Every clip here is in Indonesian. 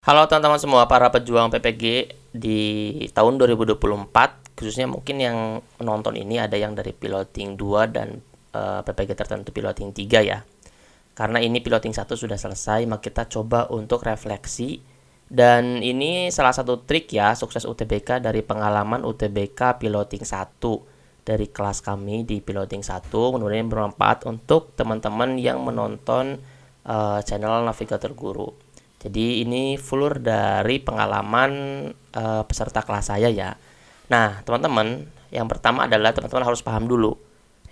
Halo teman-teman semua, para pejuang PPG di tahun 2024, khususnya mungkin yang menonton ini ada yang dari piloting 2 dan PPG tertentu piloting 3 ya. Karena ini piloting 1 sudah selesai, maka kita coba untuk refleksi. Dan ini salah satu trik ya, sukses UTBK dari pengalaman UTBK piloting 1 dari kelas kami di piloting 1. Mudah-mudahan bermanfaat untuk teman-teman yang menonton channel Navigator Guru. Jadi ini full dari pengalaman peserta kelas saya ya. Nah, teman-teman, yang pertama adalah teman-teman harus paham dulu.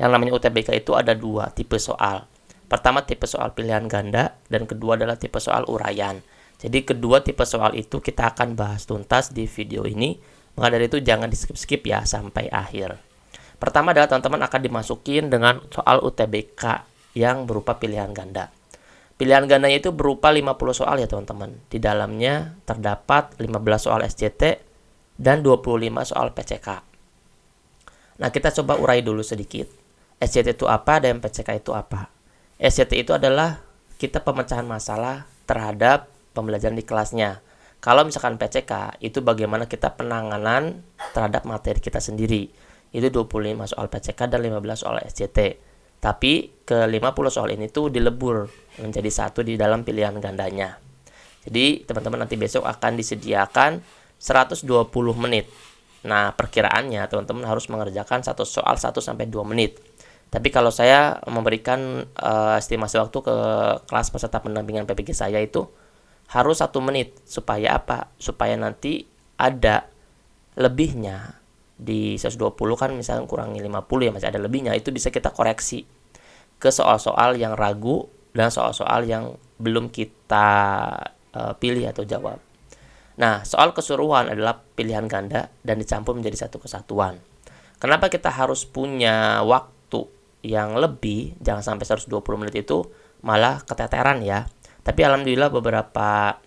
Yang namanya UTBK itu ada dua tipe soal. Pertama tipe soal pilihan ganda dan kedua adalah tipe soal uraian. Jadi kedua tipe soal itu kita akan bahas tuntas di video ini. Maka dari itu jangan di-skip-skip ya sampai akhir. Pertama adalah teman-teman akan dimasukin dengan soal UTBK yang berupa pilihan ganda. Pilihan gandanya itu berupa 50 soal ya teman-teman. Di dalamnya terdapat 15 soal SCT dan 25 soal PCK. Nah, kita coba urai dulu sedikit. SCT itu apa dan PCK itu apa? SCT itu adalah kita pemecahan masalah terhadap pembelajaran di kelasnya. Kalau misalkan PCK, itu bagaimana kita penanganan terhadap materi kita sendiri. Itu 25 soal PCK dan 15 soal SCT. Tapi ke 50 soal ini tuh dilebur menjadi satu di dalam pilihan gandanya. Jadi teman-teman nanti besok akan disediakan 120 menit. Nah, perkiraannya teman-teman harus mengerjakan satu soal 1-2 menit. Tapi kalau saya memberikan estimasi waktu ke kelas peserta pendampingan PPG saya itu harus 1 menit. Supaya apa? Supaya nanti ada lebihnya. Di 120 kan misalnya kurangi 50 ya, masih ada lebihnya, itu bisa kita koreksi ke soal-soal yang ragu dan soal-soal yang belum kita pilih atau jawab. Nah, soal keseluruhan adalah pilihan ganda dan dicampur menjadi satu kesatuan. Kenapa kita harus punya waktu yang lebih, jangan sampai 120 menit itu malah keteteran ya. Tapi alhamdulillah beberapa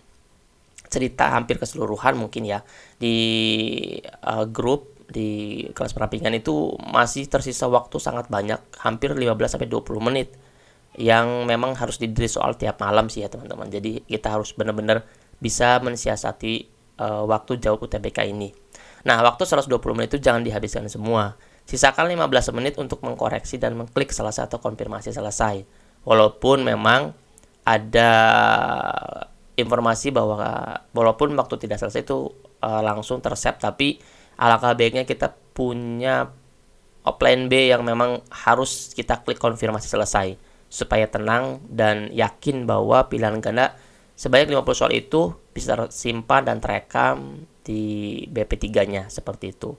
cerita hampir keseluruhan mungkin ya di grup di kelas pendampingan itu masih tersisa waktu sangat banyak, hampir 15-20 menit yang memang harus didiri soal tiap malam sih ya teman-teman. Jadi kita harus benar-benar bisa mensiasati waktu jawab UTBK ini. Nah, waktu 120 menit itu jangan dihabiskan semua. Sisakan 15 menit untuk mengkoreksi dan mengklik salah satu konfirmasi selesai. Walaupun memang ada informasi bahwa walaupun waktu tidak selesai itu langsung tersave, tapi alangkah baiknya kita punya plan B yang memang harus kita klik konfirmasi selesai supaya tenang dan yakin bahwa pilihan ganda sebanyak 50 soal itu bisa tersimpan dan terekam di BP3-nya seperti itu.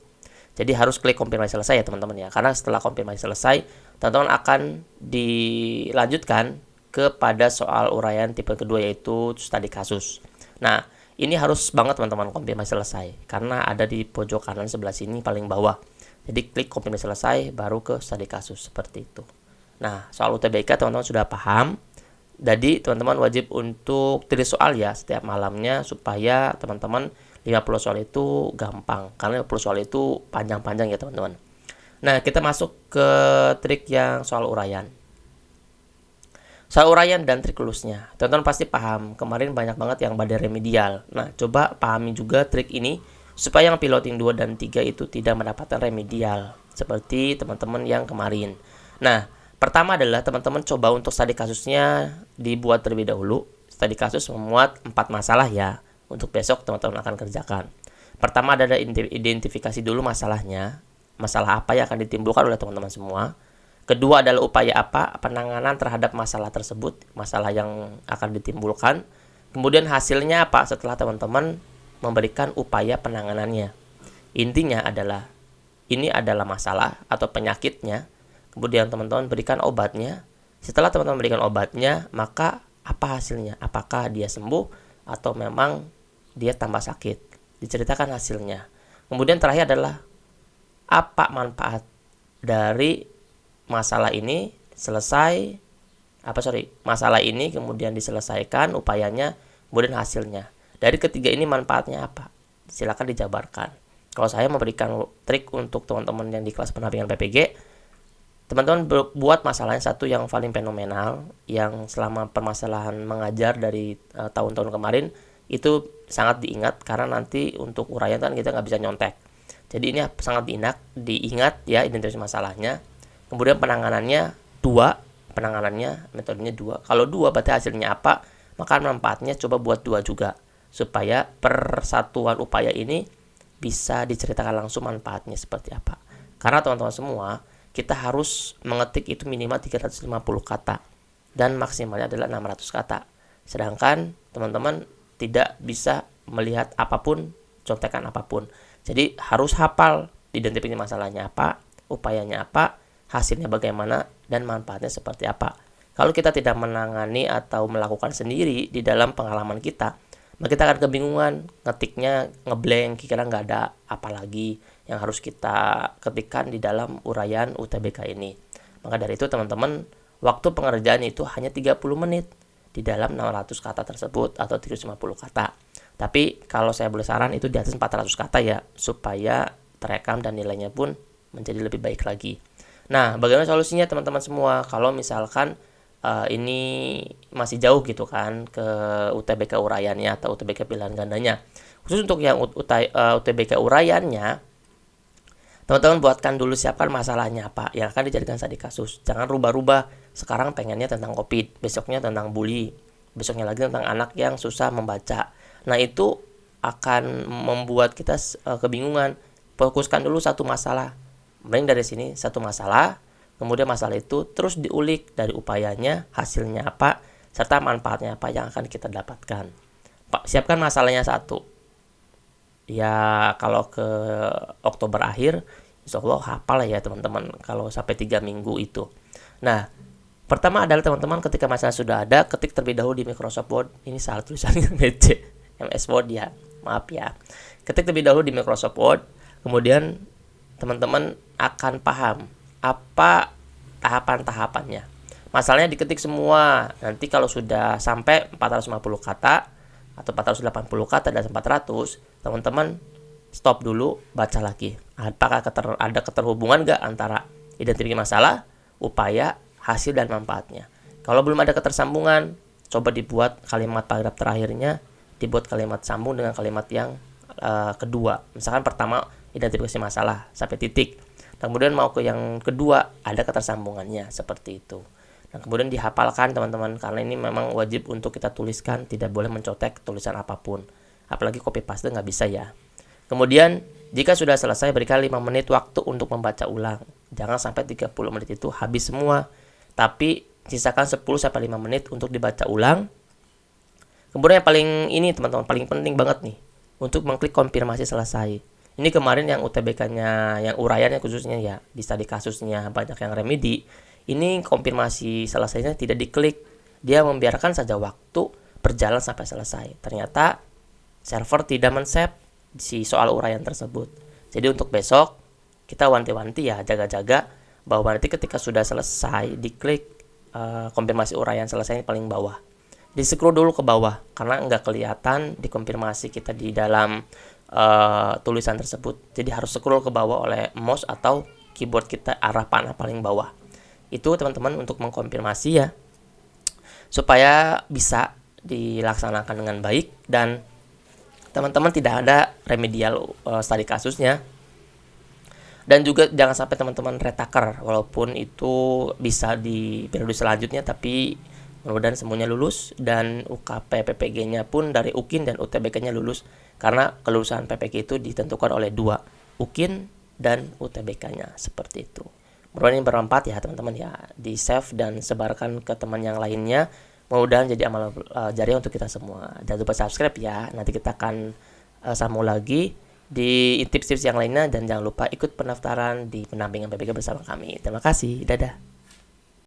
Jadi harus klik konfirmasi selesai ya teman-teman ya. Karena setelah konfirmasi selesai, teman-teman akan dilanjutkan kepada soal uraian tipe kedua yaitu studi kasus. Nah, ini harus banget teman-teman konfirmasi selesai karena ada di pojok kanan sebelah sini paling bawah. Jadi klik konfirmasi selesai baru ke studi kasus seperti itu. Nah, soal UTBK teman-teman sudah paham. Jadi teman-teman wajib untuk tulis soal ya setiap malamnya supaya teman-teman 50 soal itu gampang. Karena 50 soal itu panjang-panjang ya teman-teman. Nah, kita masuk ke trik yang soal uraian. Soal uraian dan trik lulusnya. Teman-teman pasti paham, kemarin banyak banget yang badai remedial. Nah, coba pahami juga trik ini supaya yang piloting 2 dan 3 itu tidak mendapatkan remedial seperti teman-teman yang kemarin. Nah, pertama adalah teman-teman coba untuk studi kasusnya dibuat terlebih dahulu. Studi kasus memuat 4 masalah ya. Untuk besok teman-teman akan kerjakan. Pertama adalah identifikasi dulu masalahnya. Masalah apa yang akan ditimbulkan oleh teman-teman semua. Kedua adalah upaya apa penanganan terhadap masalah tersebut, masalah yang akan ditimbulkan. Kemudian hasilnya apa setelah teman-teman memberikan upaya penanganannya. Intinya adalah ini adalah masalah atau penyakitnya. Kemudian teman-teman berikan obatnya. Setelah teman-teman berikan obatnya, maka apa hasilnya? Apakah dia sembuh atau memang dia tambah sakit? Diceritakan hasilnya. Kemudian terakhir adalah apa manfaat dari masalah ini selesai masalah ini kemudian diselesaikan upayanya, kemudian hasilnya. Dari ketiga ini manfaatnya apa? Silakan dijabarkan. Kalau saya memberikan trik untuk teman-teman yang di kelas pendampingan PPG, teman-teman buat masalahnya satu yang paling fenomenal yang selama permasalahan mengajar dari tahun-tahun kemarin itu sangat diingat karena nanti untuk uraian kan kita nggak bisa nyontek. Jadi ini sangat diingat ya identifikasi masalahnya. Kemudian penanganannya metodenya 2. Kalau 2 berarti hasilnya apa, maka manfaatnya coba buat 2 juga supaya persatuan upaya ini bisa diceritakan langsung manfaatnya seperti apa. Karena teman-teman semua, kita harus mengetik itu minimal 350 kata dan maksimalnya adalah 600 kata. Sedangkan teman-teman tidak bisa melihat apapun, contekan apapun. Jadi harus hafal identifikasi masalahnya apa, upayanya apa, hasilnya bagaimana, dan manfaatnya seperti apa. Kalau kita tidak menangani atau melakukan sendiri di dalam pengalaman kita, maka kita akan kebingungan, ngetiknya ngeblank, kira nggak ada apa lagi yang harus kita ketikkan di dalam uraian UTBK ini. Maka dari itu teman-teman, waktu pengerjaan itu hanya 30 menit di dalam 600 kata tersebut atau 350 kata. Tapi kalau saya boleh saran itu di atas 400 kata ya, supaya terekam dan nilainya pun menjadi lebih baik lagi. Nah, bagaimana solusinya teman-teman semua? Kalau misalkan ini masih jauh gitu kan ke UTBK uraiannya atau UTBK pilihan gandanya. Khusus untuk yang UTBK uraiannya, teman-teman buatkan dulu, siapkan masalahnya apa yang akan dijadikan studi kasus. Jangan rubah-rubah. Sekarang pengennya tentang COVID, besoknya tentang bully, besoknya lagi tentang anak yang susah membaca. Nah, itu akan membuat kita kebingungan. Fokuskan dulu satu masalah. Mending dari sini satu masalah, kemudian masalah itu terus diulik dari upayanya, hasilnya apa, serta manfaatnya apa yang akan kita dapatkan. Siapkan masalahnya satu. Ya kalau ke Oktober akhir, insya Allah hafal ya teman-teman kalau sampai 3 minggu itu. Nah, pertama adalah teman-teman ketika masalah sudah ada, ketik terlebih dahulu di Microsoft Word. Ini salah tulisannya MS Word ya, maaf ya. Ketik terlebih dahulu di Microsoft Word, kemudian teman-teman akan paham apa tahapan-tahapannya. Masalahnya diketik semua. Nanti kalau sudah sampai 450 kata atau 480 kata dan 400, teman-teman stop dulu, baca lagi. Apakah ada keterhubungan nggak antara identifikasi masalah, upaya, hasil, dan manfaatnya. Kalau belum ada ketersambungan, coba dibuat kalimat paragraf terakhirnya, dibuat kalimat sambung dengan kalimat yang kedua. Misalkan pertama identifikasi masalah sampai titik, kemudian mau ke yang kedua ada ketersambungannya seperti itu. Nah, kemudian dihafalkan teman-teman, karena ini memang wajib untuk kita tuliskan, tidak boleh mencotek tulisan apapun, apalagi copy paste nggak bisa ya. Kemudian jika sudah selesai, berikan 5 menit waktu untuk membaca ulang. Jangan sampai 30 menit itu habis semua, tapi sisakan 10-5 menit untuk dibaca ulang. Kemudian yang paling ini teman-teman, paling penting banget nih, untuk mengklik konfirmasi selesai. Ini kemarin yang UTBK-nya, yang uraiannya khususnya ya, di studi kasusnya banyak yang remedi. Ini konfirmasi selesainya tidak diklik. Dia membiarkan saja waktu berjalan sampai selesai. Ternyata server tidak men-save si soal uraian tersebut. Jadi untuk besok kita wanti-wanti ya, jaga-jaga bahwa nanti ketika sudah selesai diklik konfirmasi uraian selesai paling bawah. Di-scroll dulu ke bawah karena nggak kelihatan di konfirmasi kita di dalam tulisan tersebut. Jadi harus scroll ke bawah oleh mouse atau keyboard kita arah panah paling bawah. Itu teman-teman untuk mengkonfirmasi ya, supaya bisa dilaksanakan dengan baik dan teman-teman tidak ada remedial studi kasusnya. Dan juga jangan sampai teman-teman retaker, walaupun itu bisa di periode selanjutnya, tapi mudah-mudahan semuanya lulus dan UKP PPG-nya pun dari UKIN dan UTBK-nya lulus, karena kelulusan PPG itu ditentukan oleh 2, UKIN dan UTBK-nya, seperti itu. Mudah-mudahan ini bermanfaat ya teman-teman ya, di save dan sebarkan ke teman yang lainnya. Mudah-mudahan jadi amal jariah untuk kita semua. Jangan lupa subscribe ya, nanti kita akan sambung lagi di tips-tips yang lainnya, dan jangan lupa ikut pendaftaran di pendampingan PPG bersama kami. Terima kasih, dadah.